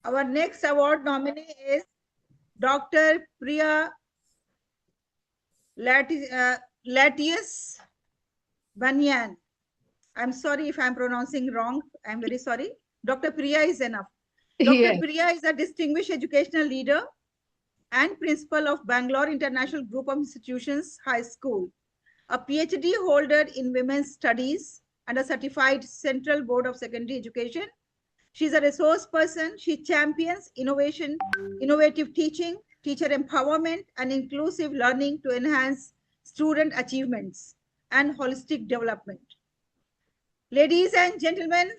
Our next award nominee is Dr. Priya Latius Banyan. I'm sorry if I'm pronouncing wrong. I'm very sorry. Dr. Priya is enough. Dr. Yes. Priya is a distinguished educational leader and principal of Bangalore International Group of Institutions High School, a PhD holder in women's studies and a certified Central Board of Secondary Education. She's a resource person. She champions innovation, innovative teaching, teacher empowerment, and inclusive learning to enhance student achievements and holistic development. Ladies and gentlemen,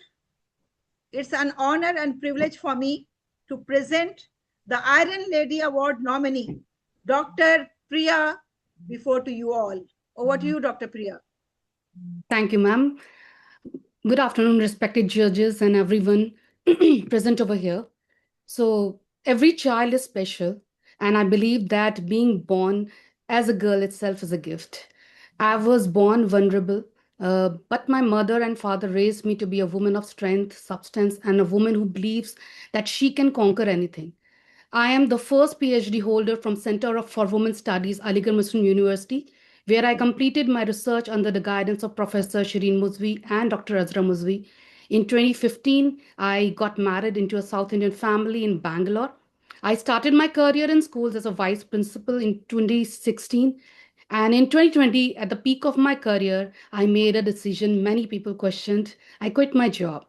it's an honor and privilege for me to present the Iron Lady Award nominee, Dr. Priya, before to you all. Over to you, Dr. Priya. Thank you, ma'am. Good afternoon, respected judges and everyone present over here. So, every child is special, and I believe that being born as a girl itself is a gift. I was born vulnerable, but my mother and father raised me to be a woman of strength, substance, and a woman who believes that she can conquer anything. I am the first PhD holder from Center for Women Studies, Aligarh Muslim University, where I completed my research under the guidance of Professor Shireen Muzvi and Dr. Azra Muzvi. In 2015, I got married into a South Indian family in Bangalore. I started my career in schools as a vice principal in 2016. And in 2020, at the peak of my career, I made a decision many people questioned. I quit my job.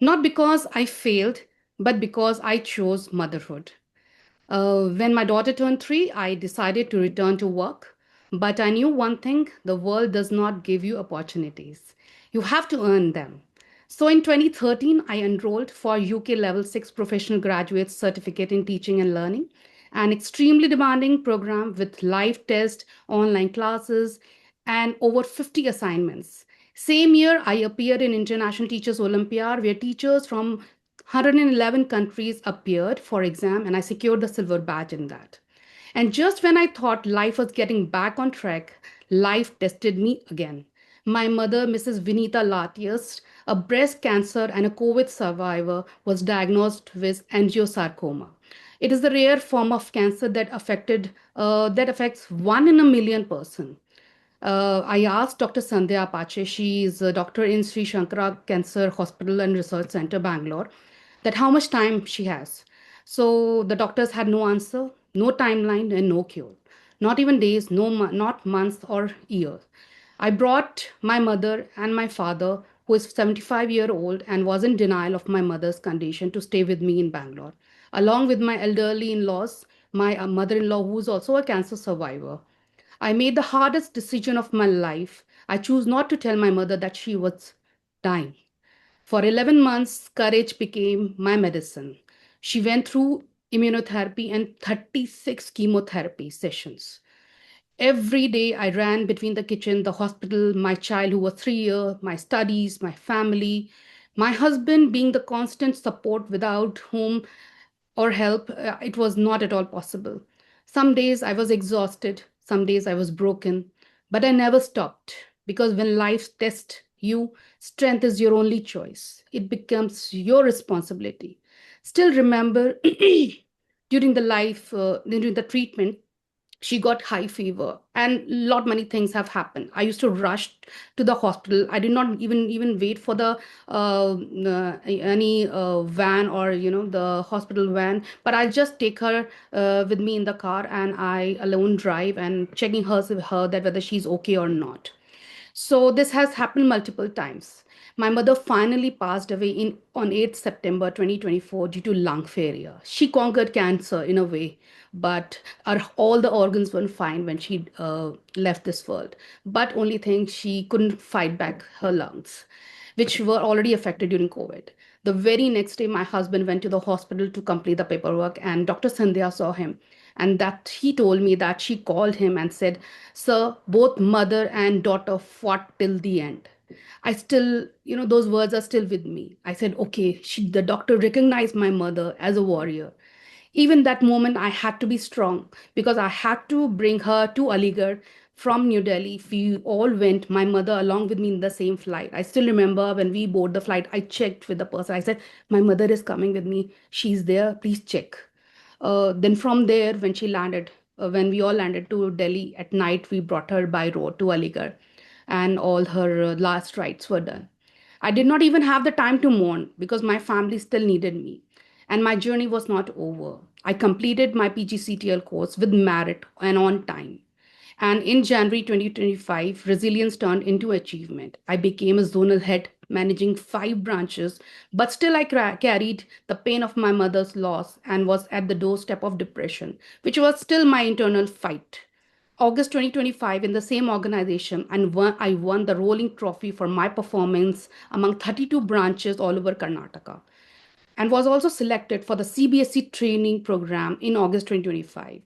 Not because I failed, but because I chose motherhood. When my daughter turned 3, I decided to return to work. But I knew one thing: the world does not give you opportunities, you have to earn them. So in 2013, I enrolled for UK Level 6 Professional Graduate Certificate in Teaching and Learning, an extremely demanding program with live tests, online classes, and over 50 assignments. Same year, I appeared in International Teachers Olympiad, where teachers from 111 countries appeared for exam, and I secured the silver badge in that. And just when I thought life was getting back on track, life tested me again. My mother, Mrs. Vinita Latius, a breast cancer and a COVID survivor, was diagnosed with angiosarcoma. It is the rare form of cancer that affects 1 in a million person. I asked Dr. Sandhya Apache, she is a doctor in Sri Shankara Cancer Hospital and Research Center, Bangalore, that how much time she has. So the doctors had no answer, no timeline, and no cure. Not even days, not months or years. I brought my mother and my father, who is 75-year-old and was in denial of my mother's condition, to stay with me in Bangalore, along with my elderly in-laws, my mother-in-law, who is also a cancer survivor. I made the hardest decision of my life. I chose not to tell my mother that she was dying. For 11 months, courage became my medicine. She went through immunotherapy and 36 chemotherapy sessions. Every day I ran between the kitchen, the hospital, my child who was 3 years, my studies, my family, my husband being the constant support without whom or help, it was not at all possible. Some days I was exhausted, some days I was broken, but I never stopped because when life tests you, strength is your only choice. It becomes your responsibility. Still remember during the treatment, she got high fever and lot many things have happened. I used to rush to the hospital. I did not even wait for the any van or the hospital van, but I'll just take her with me in the car, and I alone drive and checking her that whether she's okay or not. So this has happened multiple times. My mother finally passed away on 8th September 2024 due to lung failure. She conquered cancer in a way, but all the organs were fine when she left this world. But only thing, she couldn't fight back her lungs, which were already affected during COVID. The very next day, my husband went to the hospital to complete the paperwork, and Dr. Sandhya saw him. And that he told me that she called him and said, "Sir, both mother and daughter fought till the end." I still, those words are still with me. I said, okay, the doctor recognized my mother as a warrior. Even that moment, I had to be strong because I had to bring her to Aligarh from New Delhi. We all went, my mother along with me in the same flight. I still remember when we board the flight, I checked with the person. I said, my mother is coming with me. She's there. Please check. Then from there, when she landed, when we all landed to Delhi at night, we brought her by road to Aligarh, and all her last rites were done. I did not even have the time to mourn because my family still needed me, and my journey was not over. I completed my PGCTL course with merit and on time. And in January 2025, resilience turned into achievement. I became a zonal head managing 5 branches, but still I carried the pain of my mother's loss and was at the doorstep of depression, which was still my internal fight. August 2025, in the same organization, and I won the rolling trophy for my performance among 32 branches all over Karnataka, and was also selected for the CBSE training program in August 2025.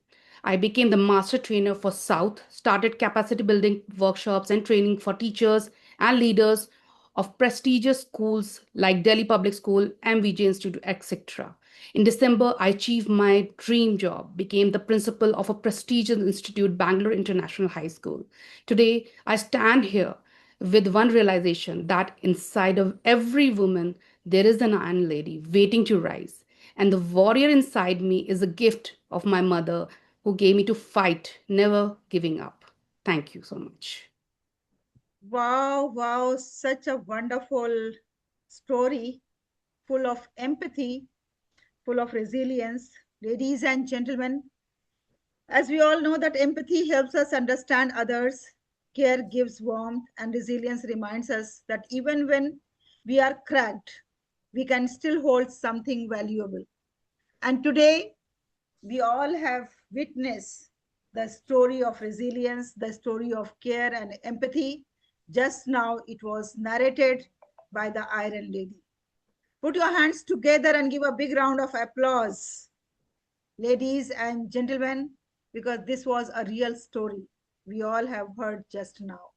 I became the master trainer for South, started capacity building workshops and training for teachers and leaders of prestigious schools like Delhi Public School, MVJ Institute, etc. In December, I achieved my dream job, became the principal of a prestigious institute, Bangalore International High School. Today, I stand here with one realization that inside of every woman, there is an iron lady waiting to rise. And the warrior inside me is a gift of my mother who gave me to fight, never giving up. Thank you so much. Wow, wow, such a wonderful story, full of empathy, full of resilience. Ladies and gentlemen, as we all know that empathy helps us understand others, care gives warmth, and resilience reminds us that even when we are cracked, we can still hold something valuable. And today, we all have witnessed the story of resilience, the story of care and empathy. Just now, it was narrated by the Iron Lady. Put your hands together and give a big round of applause, ladies and gentlemen, because this was a real story we all have heard just now.